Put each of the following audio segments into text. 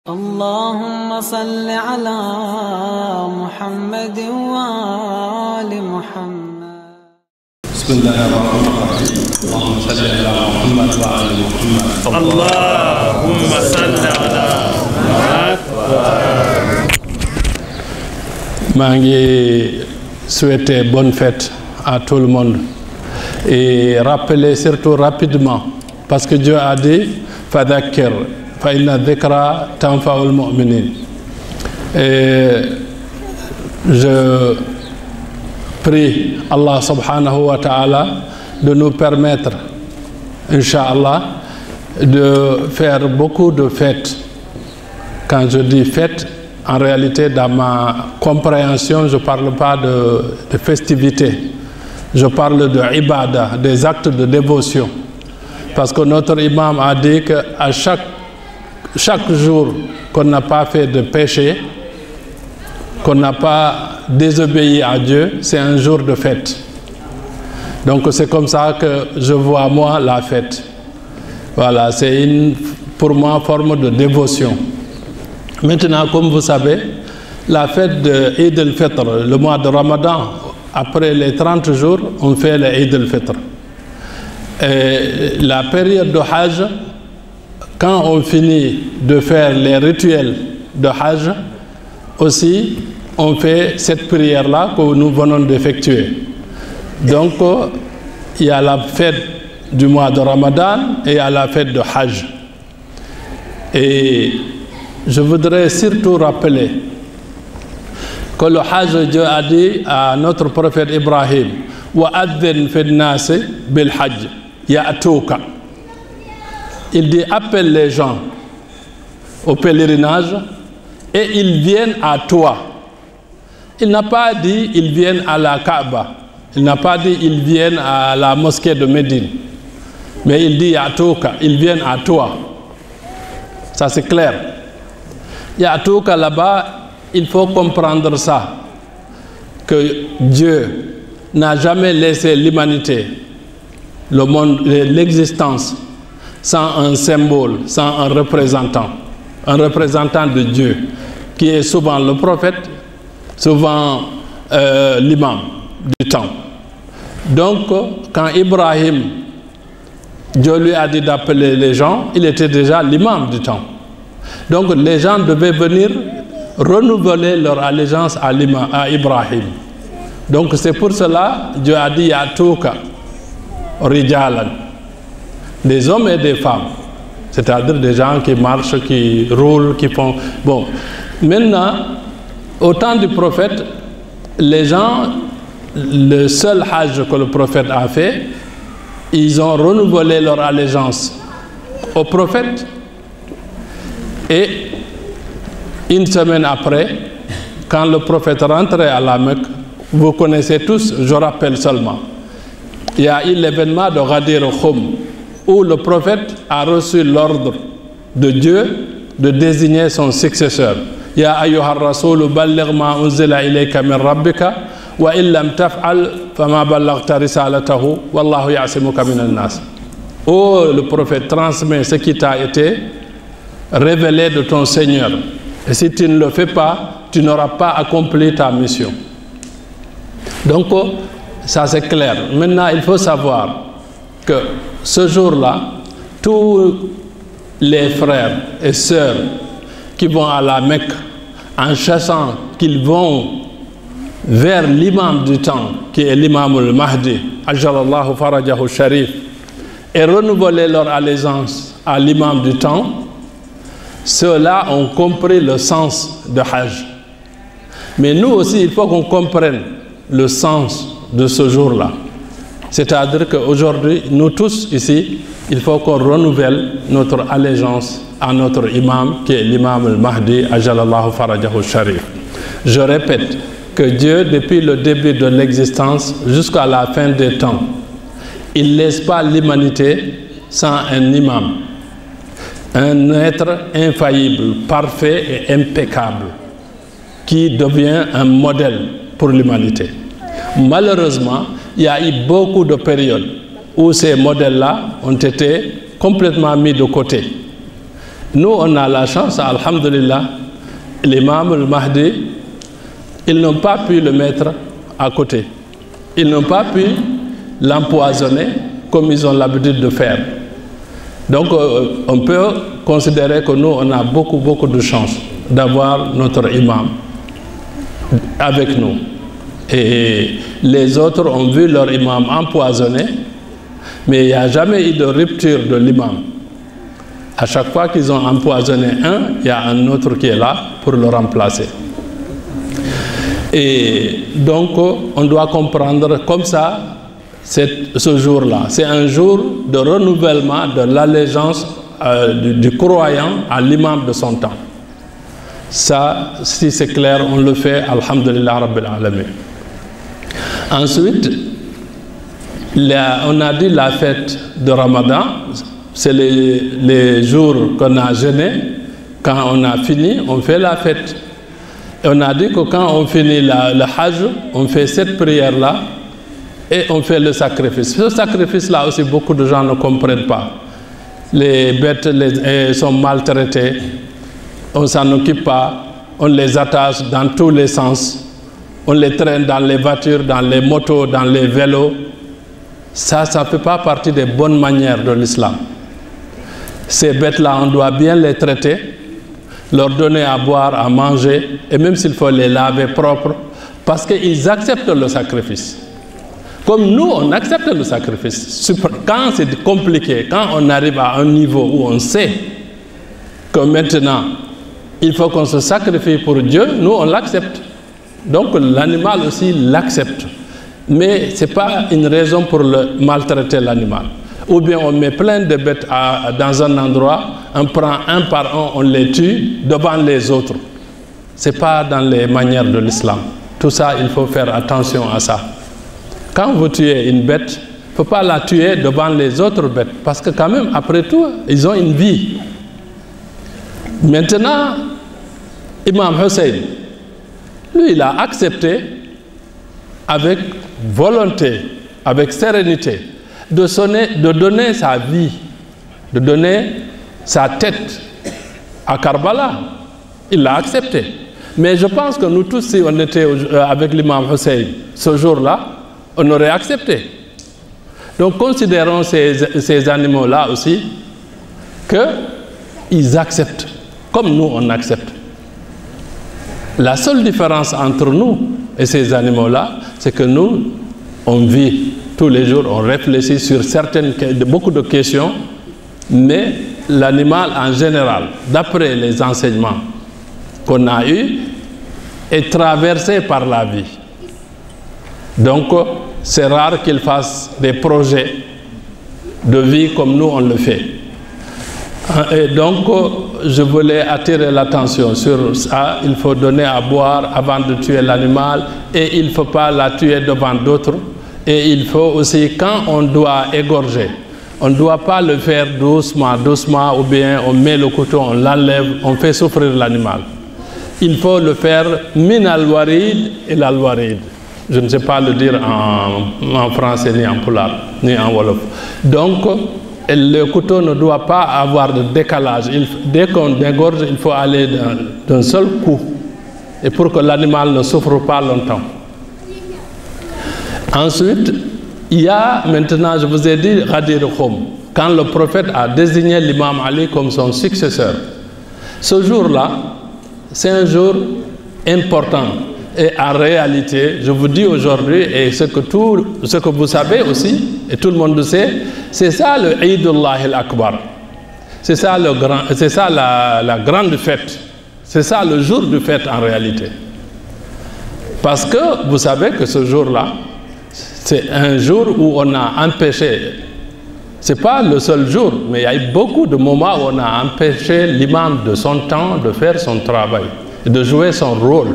اللهم صل على محمد وآل محمد. بسم الله الرحمن الرحيم. اللهم صل على محمد وآل محمد. اللهم صل على محمد وآل. maa ngi souhaiter bonne fête à tout le monde et rappeler surtout rapidement, parce que Dieu a dit fadhakkir fa inna dhikra tanfa'ul mu'minin. Et je prie Allah subhanahu wa ta'ala de nous permettre, Inch'Allah, de faire beaucoup de fêtes. Quand je dis fêtes, en réalité, dans ma compréhension, je ne parle pas de festivités. Je parle de ibadah, des actes de dévotion. Parce que notre imam a dit qu'à chaque jour qu'on n'a pas fait de péché, qu'on n'a pas désobéi à Dieu, c'est un jour de fête. Donc c'est comme ça que je vois moi la fête. Voilà, c'est pour moi une forme de dévotion. Maintenant, comme vous savez, la fête de Eid al-Fitr, le mois de Ramadan, après les 30 jours, on fait le Eid al-Fitr. Et la période de Hajj, quand on finit de faire les rituels de Hajj, aussi, on fait cette prière-là que nous venons d'effectuer. Donc, il y a la fête du mois de Ramadan et il y a la fête de Hajj. Et je voudrais surtout rappeler que le Hajj, Dieu a dit à notre prophète Ibrahim, وَأَذِّنْ فِي النَّاسِ بِالْحَجِّ يَأْتُوكَ. Il dit appelle les gens au pèlerinage et ils viennent à toi. Il n'a pas dit ils viennent à la Kaaba. Il n'a pas dit ils viennent à la mosquée de Médine. Mais il dit Ya'touka, ils viennent à toi. Ça c'est clair. Ya'touka là-bas, il faut comprendre ça. Que Dieu n'a jamais laissé l'humanité, le monde, l'existence, sans un symbole, sans un représentant de Dieu, qui est souvent le prophète, souvent l'imam du temps. Donc, quand Ibrahim, Dieu lui a dit d'appeler les gens, il était déjà l'imam du temps. Donc, les gens devaient venir renouveler leur allégeance à Ibrahim. Donc, c'est pour cela Dieu a dit Ya'touka rijalan, des hommes et des femmes, c'est-à-dire des gens qui marchent, qui roulent, qui font... Bon, maintenant, au temps du prophète, les gens, le seul hajj que le prophète a fait, ils ont renouvelé leur allégeance au prophète. Et une semaine après, quand le prophète rentrait à la Mecque, vous connaissez tous, je rappelle seulement, il y a eu l'événement de Ghadir Khoum, où le prophète a reçu l'ordre de Dieu de désigner son successeur. Ya ayyuhar rasoul balligh ma unzila ilayka min rabbika wa illam taf'al fama ballaghta risalatahu wallahu ya'simuka minan nas. Oh, le prophète, transmet ce qui t'a été révélé de ton Seigneur. Et si tu ne le fais pas, tu n'auras pas accompli ta mission. Donc, ça c'est clair. Maintenant, il faut savoir que ce jour-là, tous les frères et sœurs qui vont à la Mecque, en chassant qu'ils vont vers l'imam du temps, qui est l'imam al-Mahdi, Ajalallahu Farajahu Sharif, et renouveler leur allégeance à l'imam du temps, ceux-là ont compris le sens de Hajj. Mais nous aussi, il faut qu'on comprenne le sens de ce jour-là. C'est-à-dire qu'aujourd'hui, nous tous ici, il faut qu'on renouvelle notre allégeance à notre imam, qui est l'imam al-Mahdi, Ajalallahu Farajahu Sharif. Je répète que Dieu, depuis le début de l'existence jusqu'à la fin des temps, il ne laisse pas l'humanité sans un imam, un être infaillible, parfait et impeccable, qui devient un modèle pour l'humanité. Malheureusement, il y a eu beaucoup de périodes où ces modèles-là ont été complètement mis de côté. Nous, on a la chance, alhamdulillah, l'imam al-Mahdi, ils n'ont pas pu le mettre à côté. Ils n'ont pas pu l'empoisonner comme ils ont l'habitude de faire. Donc, on peut considérer que nous, on a beaucoup de chance d'avoir notre imam avec nous. Et les autres ont vu leur imam empoisonné, mais il n'y a jamais eu de rupture de l'imam. À chaque fois qu'ils ont empoisonné un, il y a un autre qui est là pour le remplacer. Et donc, on doit comprendre comme ça ce jour-là. C'est un jour de renouvellement de l'allégeance du croyant à l'imam de son temps. Ça, si c'est clair, on le fait, alhamdulillah rabbil alamin. Ensuite, on a dit la fête de Ramadan, c'est les jours qu'on a jeûné. Quand on a fini, on fait la fête. Et on a dit que quand on finit le Hajj, on fait cette prière-là et on fait le sacrifice. Ce sacrifice-là aussi, beaucoup de gens ne comprennent pas. Les bêtes sont maltraitées, on ne s'en occupe pas, on les attache dans tous les sens, on les traîne dans les voitures, dans les motos, dans les vélos. Ça ne fait pas partie des bonnes manières de l'islam. Ces bêtes-là, on doit bien les traiter, leur donner à boire, à manger, et même s'il faut les laver propres, parce qu'ils acceptent le sacrifice. Comme nous, on accepte le sacrifice. Quand c'est compliqué, quand on arrive à un niveau où on sait que maintenant, il faut qu'on se sacrifie pour Dieu, nous, on l'accepte. Donc l'animal aussi l'accepte. Mais ce n'est pas une raison pour maltraiter l'animal. Ou bien on met plein de bêtes dans un endroit, on prend un par un, on les tue devant les autres. Ce n'est pas dans les manières de l'islam. Tout ça, il faut faire attention à ça. Quand vous tuez une bête, il ne faut pas la tuer devant les autres bêtes. Parce que quand même, après tout, ils ont une vie. Maintenant, Imam Hussein, lui, il a accepté avec volonté, avec sérénité, de donner sa vie, de donner sa tête à Karbala. Il l'a accepté. Mais je pense que nous tous, si on était avec l'imam Hussein ce jour-là, on aurait accepté. Donc considérons ces animaux-là aussi, qu'ils acceptent, comme nous on accepte. La seule différence entre nous et ces animaux-là, c'est que nous, on vit tous les jours, on réfléchit sur beaucoup de questions, mais l'animal en général, d'après les enseignements qu'on a eus, est traversé par la vie. Donc, c'est rare qu'il fasse des projets de vie comme nous on le fait. Et donc, je voulais attirer l'attention sur ça. Il faut donner à boire avant de tuer l'animal et il ne faut pas la tuer devant d'autres. Et il faut aussi, quand on doit égorger, on ne doit pas le faire doucement, doucement, ou bien on met le couteau, on l'enlève, on fait souffrir l'animal. Il faut le faire min al-warid et al-warid. Je ne sais pas le dire en français, ni en pulaar, ni en wolof. Donc, le couteau ne doit pas avoir de décalage. Dès qu'on égorge, il faut aller d'un seul coup. Et pour que l'animal ne souffre pas longtemps. Ensuite, il y a maintenant, je vous ai dit, Ghadir Khoum. Quand le prophète a désigné l'imam Ali comme son successeur. Ce jour-là, c'est un jour important. Et en réalité, je vous dis aujourd'hui, et ce que vous savez aussi, et tout le monde le sait, c'est ça le Eidullah al-Akbar. C'est ça, la grande fête. C'est ça le jour de fête en réalité. Parce que vous savez que ce jour-là, c'est un jour où on a empêché, ce n'est pas le seul jour, mais il y a eu beaucoup de moments où on a empêché l'imam de son temps de faire son travail, de jouer son rôle.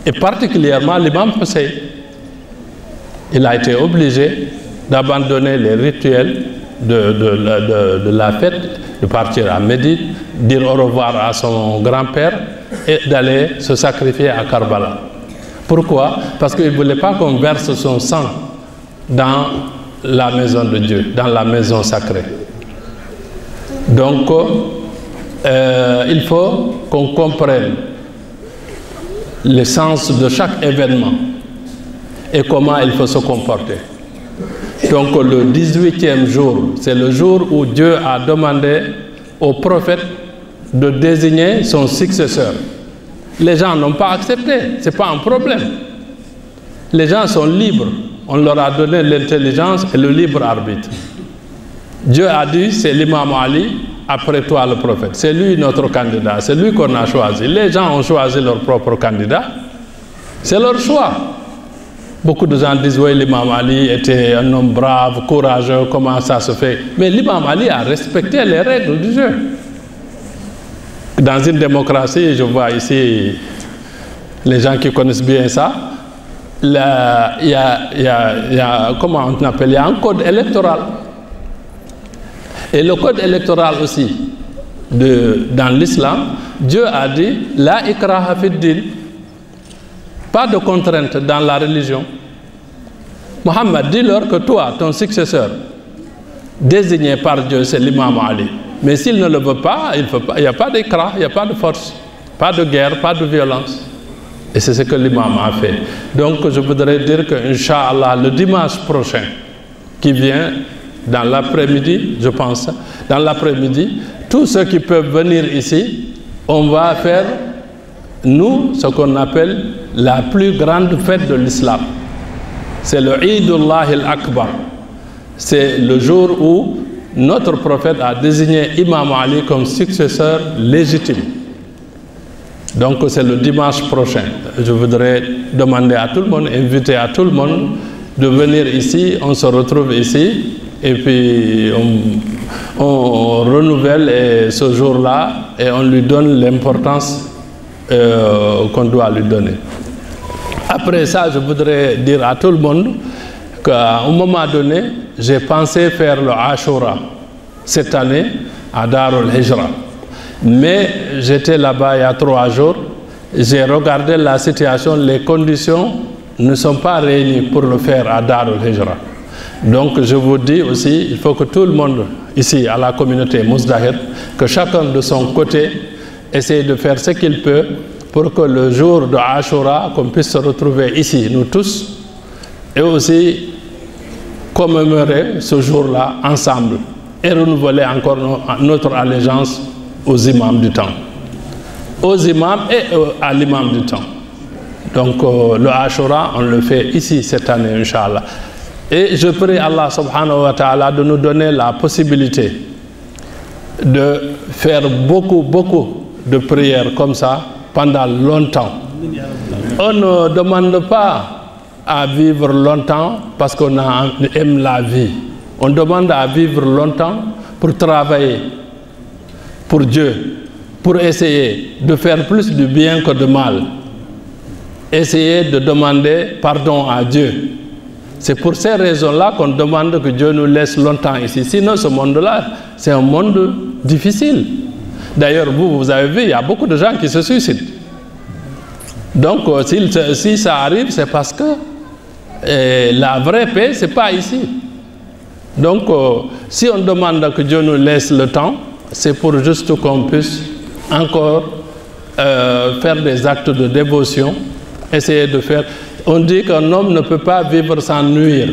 Et particulièrement l'imam Hussein. Il a été obligé d'abandonner les rituels de la fête, de partir à Médine, dire au revoir à son grand-père et d'aller se sacrifier à Karbala. Pourquoi? Parce qu'il ne voulait pas qu'on verse son sang dans la maison de Dieu, dans la maison sacrée. Donc, il faut qu'on comprenne le sens de chaque événement et comment il faut se comporter. Donc le 18e jour, c'est le jour où Dieu a demandé au prophète de désigner son successeur. Les gens n'ont pas accepté, ce n'est pas un problème. Les gens sont libres, on leur a donné l'intelligence et le libre arbitre. Dieu a dit, c'est l'imam Ali, après toi le prophète. C'est lui notre candidat, c'est lui qu'on a choisi. Les gens ont choisi leur propre candidat, c'est leur choix. Beaucoup de gens disent, oui, l'imam Ali était un homme brave, courageux, comment ça se fait? Mais l'imam Ali a respecté les règles du jeu. Dans une démocratie, je vois ici les gens qui connaissent bien ça, il y a comment on appelle, il y a un code électoral. Et le code électoral aussi, dans l'islam, Dieu a dit, la ikraha fid din, pas de contrainte dans la religion. Mohammed, dis-leur que toi, ton successeur, désigné par Dieu, c'est l'imam Ali. Mais s'il ne le veut pas, il n'y a pas d'écran, il n'y a pas de force, pas de guerre, pas de violence. Et c'est ce que l'imam a fait. Donc je voudrais dire que, Inch'Allah, le dimanche prochain, qui vient, dans l'après-midi, je pense, dans l'après-midi, tous ceux qui peuvent venir ici, on va faire, nous, ce qu'on appelle la plus grande fête de l'islam. C'est le Eidullah al-Akbar. C'est le jour où notre prophète a désigné Imam Ali comme successeur légitime. Donc c'est le dimanche prochain. Je voudrais demander à tout le monde, inviter à tout le monde de venir ici. On se retrouve ici et puis on renouvelle ce jour-là et on lui donne l'importance qu'on doit lui donner. Après ça, je voudrais dire à tout le monde qu'à un moment donné, j'ai pensé faire le Ashura cette année à Darul Hijra. Mais j'étais là-bas il y a 3 jours, j'ai regardé la situation, les conditions ne sont pas réunies pour le faire à Darul Hijra. Donc je vous dis aussi, il faut que tout le monde ici à la communauté Mousdahir, que chacun de son côté essaye de faire ce qu'il peut pour que le jour de Ashura, qu'on puisse se retrouver ici, nous tous, et aussi commémorer ce jour-là ensemble et renouveler encore notre allégeance aux imams du temps. Aux imams et à l'imam du temps. Donc le Ashura, on le fait ici cette année, Inch'Allah. Et je prie Allah subhanahu wa ta'ala de nous donner la possibilité de faire beaucoup de prières comme ça pendant longtemps. On ne demande pas à vivre longtemps parce qu'on aime la vie. On demande à vivre longtemps pour travailler pour Dieu, pour essayer de faire plus de bien que de mal. Essayer de demander pardon à Dieu. C'est pour ces raisons-là qu'on demande que Dieu nous laisse longtemps ici. Sinon, ce monde-là, c'est un monde difficile. D'ailleurs, vous avez vu, il y a beaucoup de gens qui se suicident. Donc, si ça arrive, c'est parce que la vraie paix, ce n'est pas ici. Donc, si on demande que Dieu nous laisse le temps, c'est pour juste qu'on puisse encore faire des actes de dévotion, essayer de faire... On dit qu'un homme ne peut pas vivre sans nuire.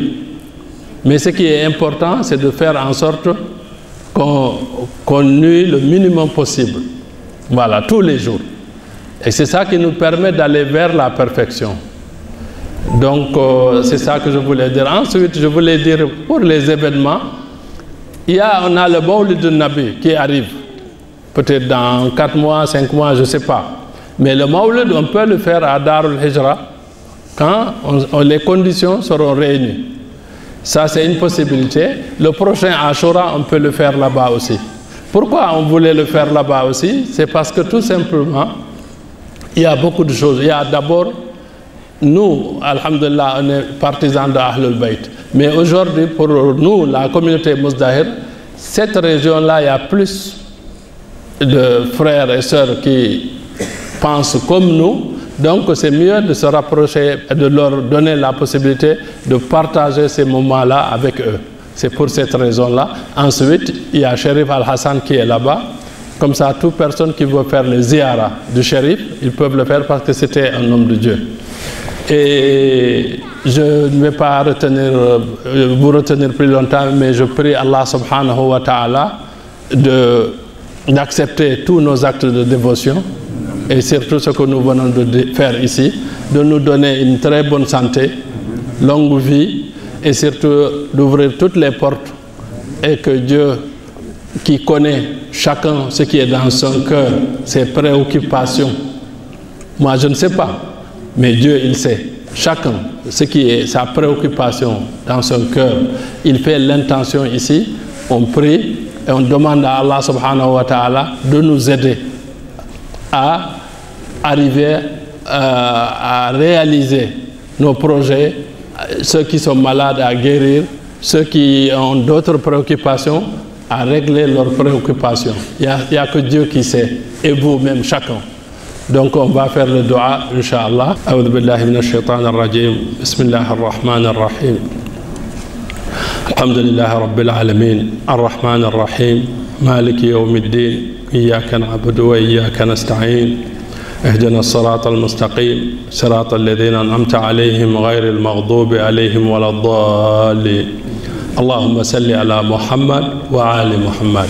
Mais ce qui est important, c'est de faire en sorte qu'on nuit le minimum possible. Voilà, tous les jours. Et c'est ça qui nous permet d'aller vers la perfection. Donc, c'est ça que je voulais dire. Ensuite, je voulais dire, pour les événements, on a le Mawlid Nabi qui arrive. Peut-être dans 4 mois, 5 mois, je ne sais pas. Mais le Mawlid, on peut le faire à Darul Hijra quand les conditions seront réunies. Ça, c'est une possibilité. Le prochain Ashura, on peut le faire là-bas aussi. Pourquoi on voulait le faire là-bas aussi? C'est parce que tout simplement, il y a beaucoup de choses. Il y a d'abord, nous, alhamdulillah, on est partisans de Ahlul Bayt. Mais aujourd'hui, pour nous, la communauté Mousdahir, cette région-là, il y a plus de frères et sœurs qui pensent comme nous. Donc c'est mieux de se rapprocher et de leur donner la possibilité de partager ces moments-là avec eux. C'est pour cette raison-là. Ensuite, il y a Sherif Al-Hassan qui est là-bas. Comme ça, toute personne qui veut faire le ziyara du shérif, ils peuvent le faire parce que c'était un homme de Dieu. Et je ne vais pas vous retenir plus longtemps, mais je prie Allah subhanahu wa ta'ala d'accepter tous nos actes de dévotion et surtout ce que nous venons de faire ici, de nous donner une très bonne santé, longue vie et surtout d'ouvrir toutes les portes et que Dieu, qui connaît chacun ce qui est dans son cœur, ses préoccupations, moi je ne sais pas, mais Dieu il sait, chacun ce qui est sa préoccupation dans son cœur, il fait l'intention ici, on prie et on demande à Allah subhanahu wa ta'ala de nous aider à arriver à réaliser nos projets, ceux qui sont malades à guérir, ceux qui ont d'autres préoccupations à régler leurs préoccupations. Il n'y a que Dieu qui sait, et vous-même, chacun. Donc on va faire le dua, Inch'Allah. A'udhu billahi minash shaitanir rajim. Bismillahir rahmanir rahim. Alhamdulillahi rabbil alamin. Ar-Rahmanir Rahim. Maliki yawmiddin. Iyyaka na'budu wa iyyaka nasta'in. اهدنا الصراط المستقيم صراط الذين أنعمت عليهم غير المغضوب عليهم ولا الضالين اللهم صل على محمد وآل محمد